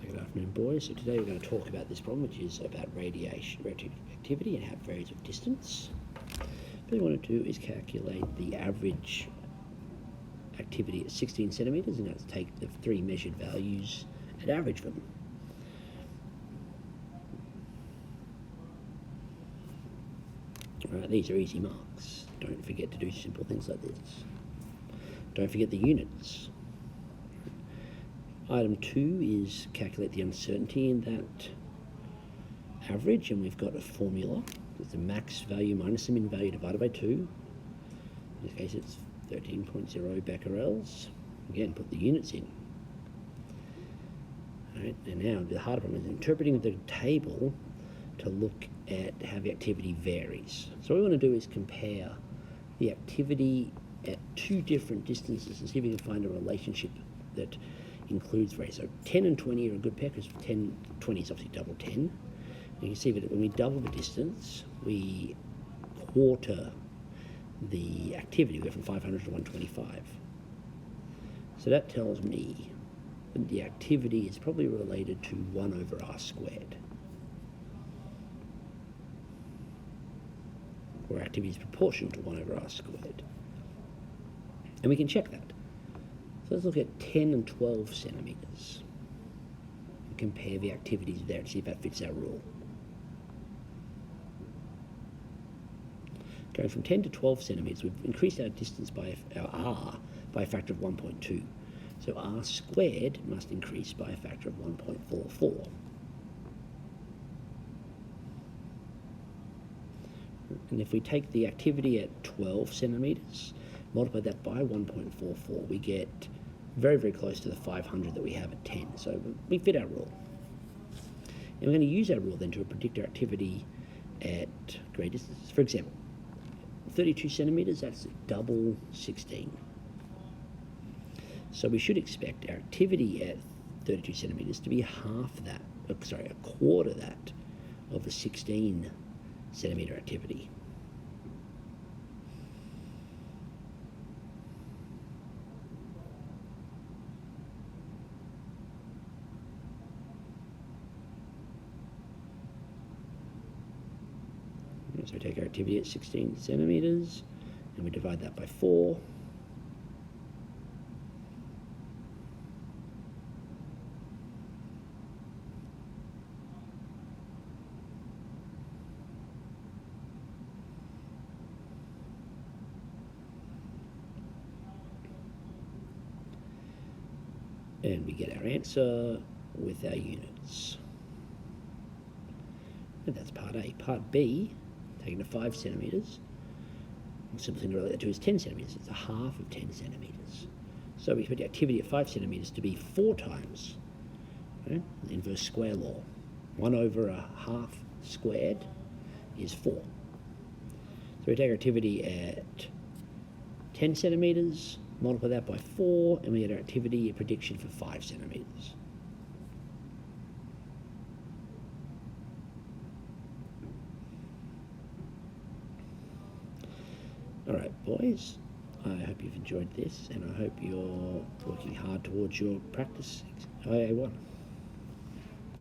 So good afternoon, boys. So today we're going to talk about this problem, which is about radiation activity and how it varies with distance. What we want to do is calculate the average activity at 16 centimetres, and let's take the three measured values and average them. Right, these are easy marks. Don't forget to do simple things like this. Don't forget the units. Item 2 is calculate the uncertainty in that average, and we've got a formula. It's the max value minus the min value divided by 2. In this case it's 13.0 becquerels. Again, put the units in. Alright, and now the harder problem is interpreting the table to look at how the activity varies. So what we want to do is compare the activity at two different distances and see if we can find a relationship that includes variance. So 10 and 20 are a good pair because 20 is obviously double 10. And you can see that when we double the distance, we quarter the activity. We go from 500 to 125. So that tells me that the activity is probably related to 1 over r squared. Where activity is proportional to 1 over r squared. And we can check that. So let's look at 10 and 12 centimetres and compare the activities there and see if that fits our rule. Going from 10 to 12 centimetres, we've increased our distance by our r by a factor of 1.2. So r squared must increase by a factor of 1.44. And if we take the activity at 12 centimetres, multiply that by 1.44, we get very, very close to the 500 that we have at 10. So we fit our rule. And we're going to use our rule then to predict our activity at great distances. For example, 32 centimetres, that's double 16. So we should expect our activity at 32 centimetres to be a quarter that of the 16 centimetre activity. So we take our activity at 16 centimetres and we divide that by 4. And we get our answer with our units. And that's part A. Part B, taken to 5 centimetres, the simple thing to relate that to is 10 centimetres. It's a half of 10 centimetres. So we expect the activity at 5 centimetres to be 4 times, the inverse square law. 1 over a half squared is 4. So we take our activity at 10 centimetres, multiply that by 4, and we get our activity, a prediction for 5 centimetres. Alright, boys, I hope you've enjoyed this, and I hope you're working hard towards your practice IA1.